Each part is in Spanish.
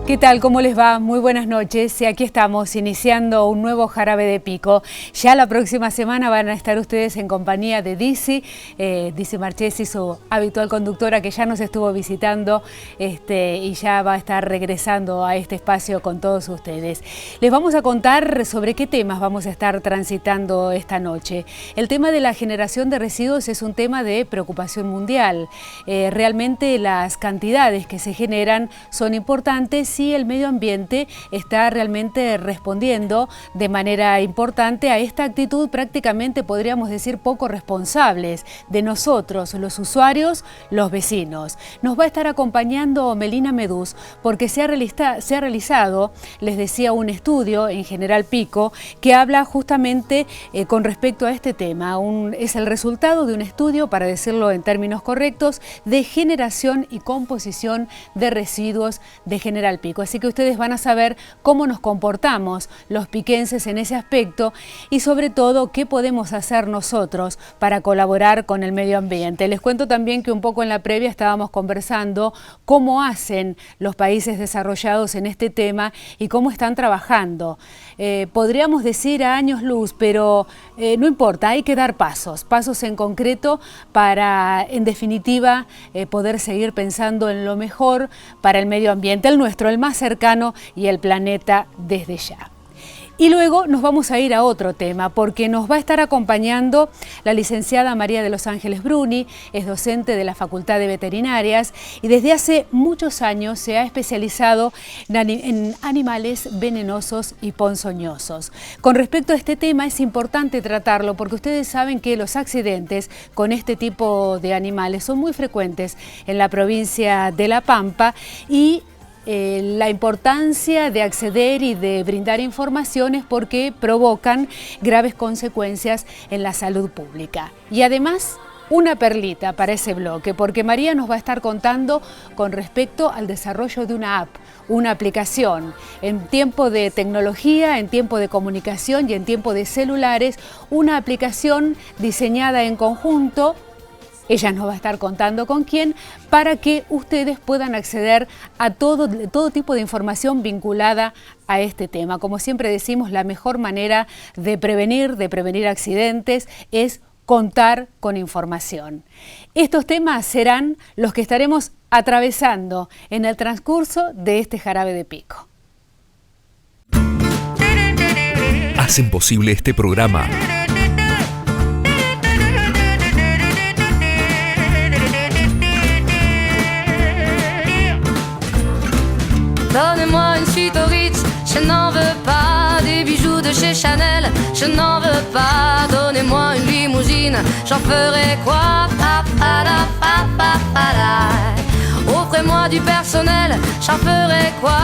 ¿Qué tal? ¿Cómo les va? Muy buenas noches. Y aquí estamos iniciando un nuevo Jarabe de Pico. Ya la próxima semana van a estar ustedes en compañía de Dizzy Marchesi, su habitual conductora que ya nos estuvo visitando y ya va a estar regresando a este espacio con todos ustedes. Les vamos a contar sobre qué temas vamos a estar transitando esta noche. El tema de la generación de residuos es un tema de preocupación mundial. Realmente las cantidades que se generan son importantes y el medio ambiente está realmente respondiendo de manera importante a esta actitud, prácticamente podríamos decir poco responsables de nosotros, los usuarios, los vecinos. Nos va a estar acompañando Melina Medús porque se ha realizado, les decía, un estudio en General Pico que habla justamente con respecto a este tema. Es el resultado de un estudio, para decirlo en términos correctos, de generación y composición de residuos de General Pico. Así que ustedes van a saber cómo nos comportamos los piquenses en ese aspecto y sobre todo qué podemos hacer nosotros para colaborar con el medio ambiente. Les cuento también que un poco en la previa estábamos conversando cómo hacen los países desarrollados en este tema y cómo están trabajando. Podríamos decir a años luz, pero no importa, hay que dar pasos en concreto para, en definitiva, poder seguir pensando en lo mejor para el medio ambiente, el nuestro, el más cercano y el planeta desde ya. Y luego nos vamos a ir a otro tema porque nos va a estar acompañando la licenciada María de los Ángeles Bruni, es docente de la Facultad de Veterinarias y desde hace muchos años se ha especializado en animales venenosos y ponzoñosos. Con respecto a este tema es importante tratarlo porque ustedes saben que los accidentes con este tipo de animales son muy frecuentes en la provincia de La Pampa y la importancia de acceder y de brindar informaciones porque provocan graves consecuencias en la salud pública. Y además, una perlita para ese bloque, porque María nos va a estar contando con respecto al desarrollo de una app, una aplicación. En tiempo de tecnología, en tiempo de comunicación y en tiempo de celulares, una aplicación diseñada en conjunto. Ella nos va a estar contando con quién, para que ustedes puedan acceder a todo tipo de información vinculada a este tema. Como siempre decimos, la mejor manera de prevenir accidentes es contar con información. Estos temas serán los que estaremos atravesando en el transcurso de este Jarabe de Pico. Hacen posible este programa Donnez-moi une suite au Ritz, je n'en veux pas. Des bijoux de chez Chanel, je n'en veux pas. Donnez-moi une limousine, j'en ferai quoi? Offrez-moi du personnel, j'en ferai quoi?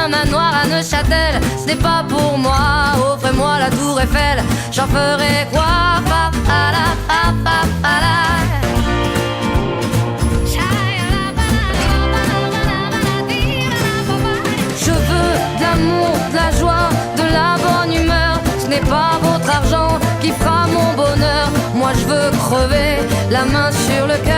Un manoir à Neuchâtel, ce n'est pas pour moi. Offrez-moi la tour Eiffel, j'en ferai quoi? De l'amour, de la joie, de la bonne humeur. Ce n'est pas votre argent qui fera mon bonheur. Moi je veux crever la main sur le cœur.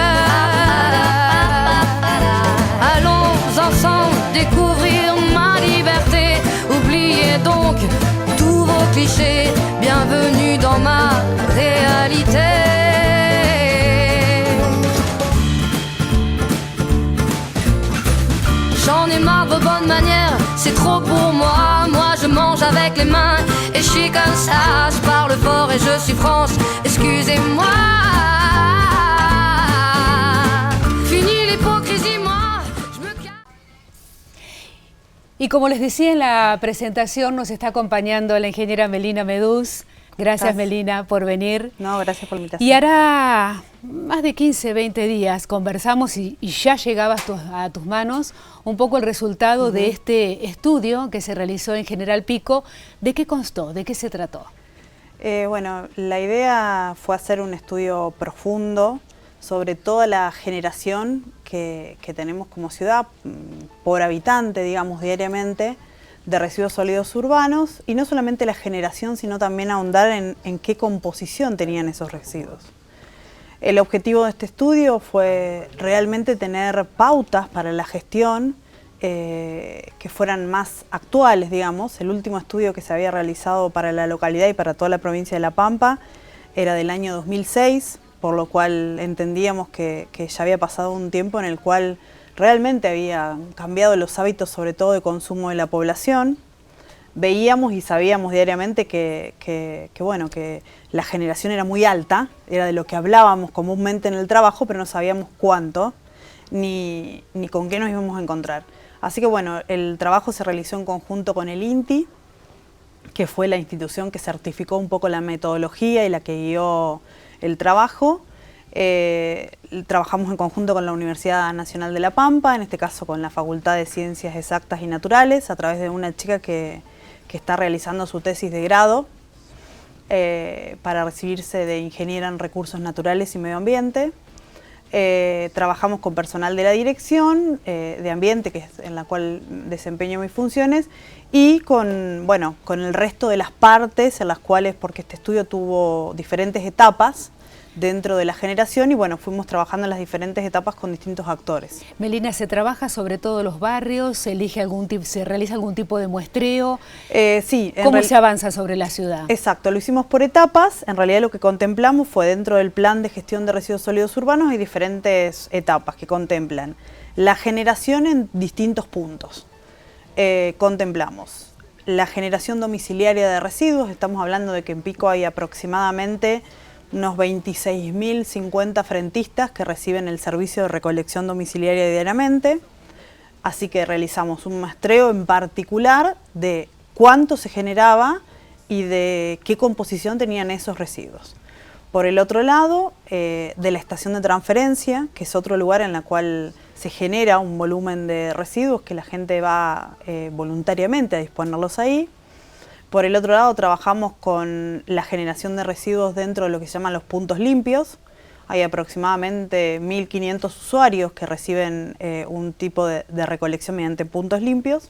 Allons ensemble découvrir ma liberté. Oubliez donc tous vos clichés. Bienvenue dans ma réalité. J'en ai marre de vos bonnes manières, c'est trop pour moi. Moi je mange avec les mains et je suis comme ça. Je parle fort et je suis France, excusez-moi. Fini l'hypocrisie, moi je me casse. Y como les decía en la presentación, nos está acompañando la ingeniera Melina Medús. Gracias, Melina, por venir. No, gracias por la invitación. Y hará más de 15, 20 días conversamos y ya llegaba a tus manos un poco el resultado de este estudio que se realizó en General Pico. ¿De qué constó? ¿De qué se trató? Bueno, la idea fue hacer un estudio profundo sobre toda la generación que tenemos como ciudad, por habitante, digamos, diariamente, de residuos sólidos urbanos, y no solamente la generación, sino también ahondar en qué composición tenían esos residuos. El objetivo de este estudio fue realmente tener pautas para la gestión que fueran más actuales, digamos. El último estudio que se había realizado para la localidad y para toda la provincia de La Pampa era del año 2006, por lo cual entendíamos que ya había pasado un tiempo en el cual realmente había cambiado los hábitos, sobre todo de consumo de la población. Veíamos y sabíamos diariamente que la generación era muy alta, era de lo que hablábamos comúnmente en el trabajo, pero no sabíamos cuánto ni con qué nos íbamos a encontrar. Así que bueno, el trabajo se realizó en conjunto con el INTI, que fue la institución que certificó un poco la metodología y la que guió el trabajo. Trabajamos en conjunto con la Universidad Nacional de La Pampa, en este caso con la Facultad de Ciencias Exactas y Naturales, a través de una chica que está realizando su tesis de grado para recibirse de ingeniera en recursos naturales y medio ambiente. Trabajamos con personal de la dirección de ambiente, que es en la cual desempeño mis funciones, y con el resto de las partes en las cuales, porque este estudio tuvo diferentes etapas dentro de la generación y bueno, fuimos trabajando en las diferentes etapas con distintos actores. Melina, ¿se trabaja sobre todos los barrios? ¿Se realiza algún tipo de muestreo? Sí. ¿Cómo se avanza sobre la ciudad? Exacto, lo hicimos por etapas. En realidad lo que contemplamos fue dentro del plan de gestión de residuos sólidos urbanos, hay diferentes etapas que contemplan la generación en distintos puntos. Contemplamos la generación domiciliaria de residuos, estamos hablando de que en Pico hay aproximadamente unos 26.050 frentistas que reciben el servicio de recolección domiciliaria diariamente, así que realizamos un muestreo en particular de cuánto se generaba y de qué composición tenían esos residuos. Por el otro lado, de la estación de transferencia, que es otro lugar en el cual se genera un volumen de residuos que la gente va voluntariamente a disponerlos ahí. Por el otro lado, trabajamos con la generación de residuos dentro de lo que se llaman los puntos limpios. Hay aproximadamente 1.500 usuarios que reciben un tipo de recolección mediante puntos limpios.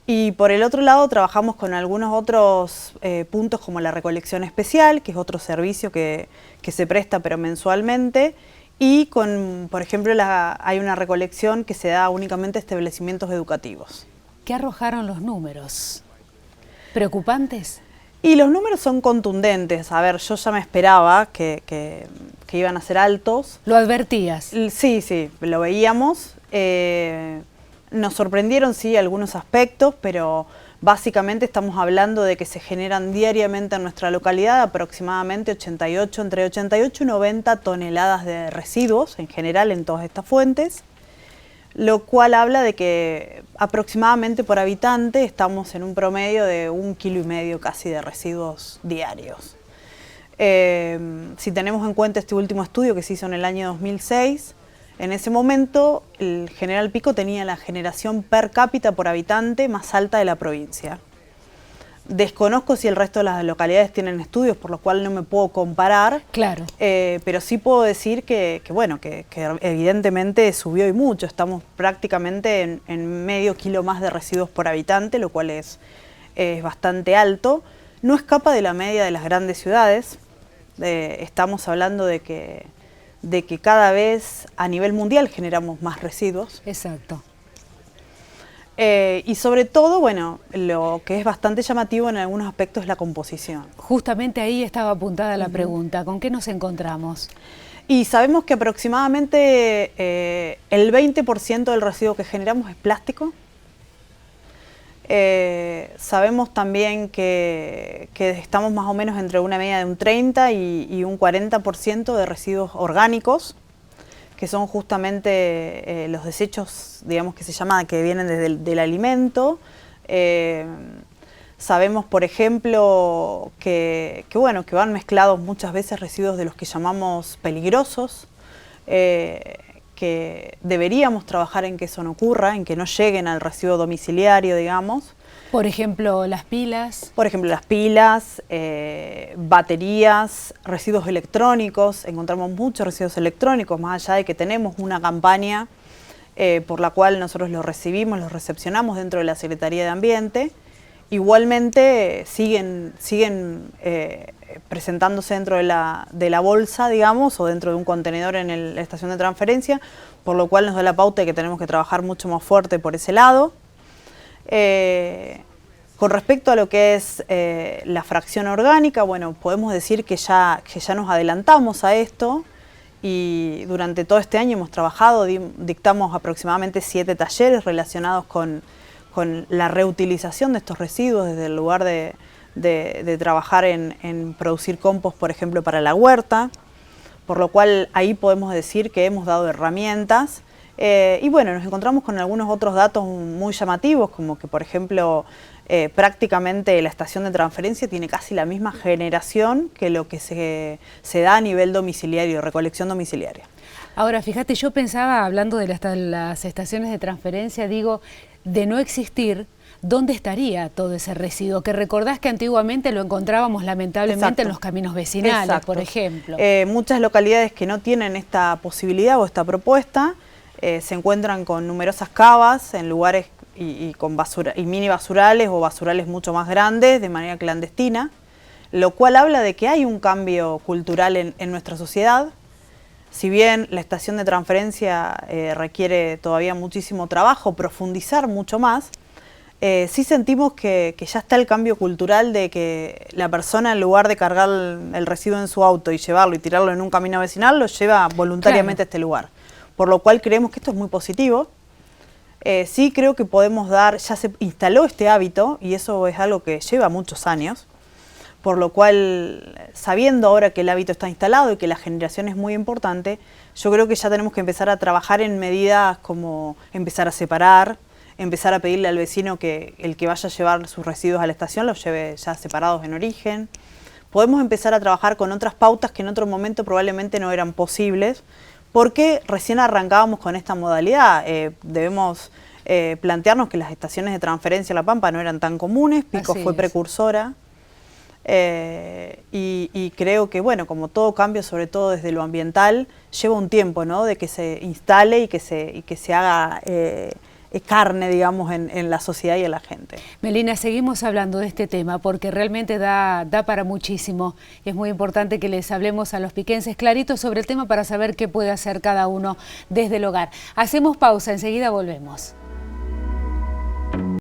Y por el otro lado, trabajamos con algunos otros puntos como la recolección especial, que es otro servicio que se presta pero mensualmente. Y con, por ejemplo, hay una recolección que se da únicamente a establecimientos educativos. ¿Qué arrojaron los números? ¿Preocupantes? Y los números son contundentes. A ver, yo ya me esperaba que iban a ser altos. ¿Lo advertías? Sí, lo veíamos. Nos sorprendieron, sí, algunos aspectos, pero básicamente estamos hablando de que se generan diariamente en nuestra localidad aproximadamente entre 88 y 90 toneladas de residuos en general en todas estas fuentes, lo cual habla de que aproximadamente por habitante estamos en un promedio de 1,5 kilos casi de residuos diarios. Si tenemos en cuenta este último estudio que se hizo en el año 2006, en ese momento el General Pico tenía la generación per cápita por habitante más alta de la provincia. Desconozco si el resto de las localidades tienen estudios, por lo cual no me puedo comparar. Claro. Pero sí puedo decir que evidentemente subió y mucho. Estamos prácticamente en medio kilo más de residuos por habitante, lo cual es bastante alto. No escapa de la media de las grandes ciudades. Estamos hablando de que cada vez a nivel mundial generamos más residuos. Exacto. Y sobre todo, bueno, lo que es bastante llamativo en algunos aspectos es la composición. Justamente ahí estaba apuntada la pregunta. ¿Con qué nos encontramos? Y sabemos que aproximadamente el 20% del residuo que generamos es plástico. Sabemos también que estamos más o menos entre una media de un 30 y un 40% de residuos orgánicos, que son justamente los desechos, digamos que se llama, que vienen del alimento. Sabemos, por ejemplo, que van mezclados muchas veces residuos de los que llamamos peligrosos, que deberíamos trabajar en que eso no ocurra, en que no lleguen al residuo domiciliario, digamos. Por ejemplo, las pilas. Por ejemplo, las pilas, baterías, residuos electrónicos. Encontramos muchos residuos electrónicos, más allá de que tenemos una campaña por la cual nosotros los recibimos, los recepcionamos dentro de la Secretaría de Ambiente. igualmente siguen presentándose dentro de la bolsa, digamos, o dentro de un contenedor en la estación de transferencia, por lo cual nos da la pauta de que tenemos que trabajar mucho más fuerte por ese lado. Con respecto a lo que es la fracción orgánica, bueno, podemos decir que ya nos adelantamos a esto y durante todo este año hemos trabajado, dictamos aproximadamente 7 talleres relacionados con la reutilización de estos residuos desde el lugar de trabajar en producir compost, por ejemplo, para la huerta, por lo cual ahí podemos decir que hemos dado herramientas. Y bueno, nos encontramos con algunos otros datos muy llamativos, como que, por ejemplo, prácticamente la estación de transferencia tiene casi la misma generación que lo que se da a nivel domiciliario, recolección domiciliaria. Ahora, fíjate, yo pensaba, hablando de las estaciones de transferencia, digo, de no existir, ¿dónde estaría todo ese residuo? Que recordás que antiguamente lo encontrábamos lamentablemente Exacto. en los caminos vecinales, Exacto. por ejemplo. Muchas localidades que no tienen esta posibilidad o esta propuesta se encuentran con numerosas cavas en lugares y con basura, y mini basurales o basurales mucho más grandes de manera clandestina, lo cual habla de que hay un cambio cultural en nuestra sociedad. Si bien la estación de transferencia requiere todavía muchísimo trabajo, profundizar mucho más, sí sentimos que ya está el cambio cultural de que la persona, en lugar de cargar el residuo en su auto y llevarlo y tirarlo en un camino vecinal, lo lleva voluntariamente a este lugar. Por lo cual creemos que esto es muy positivo. Sí creo que podemos ya se instaló este hábito y eso es algo que lleva muchos años. Por lo cual, sabiendo ahora que el hábito está instalado y que la generación es muy importante, yo creo que ya tenemos que empezar a trabajar en medidas como empezar a separar, empezar a pedirle al vecino que el que vaya a llevar sus residuos a la estación los lleve ya separados en origen. Podemos empezar a trabajar con otras pautas que en otro momento probablemente no eran posibles, porque recién arrancábamos con esta modalidad. Debemos plantearnos que las estaciones de transferencia a La Pampa no eran tan comunes, Pico fue precursora. Y creo que, bueno, como todo cambio, sobre todo desde lo ambiental, lleva un tiempo, ¿no?, de que se instale y que se haga carne, digamos, en la sociedad y en la gente. Melina, seguimos hablando de este tema porque realmente da para muchísimo y es muy importante que les hablemos a los piquenses claritos sobre el tema para saber qué puede hacer cada uno desde el hogar. Hacemos pausa, enseguida volvemos.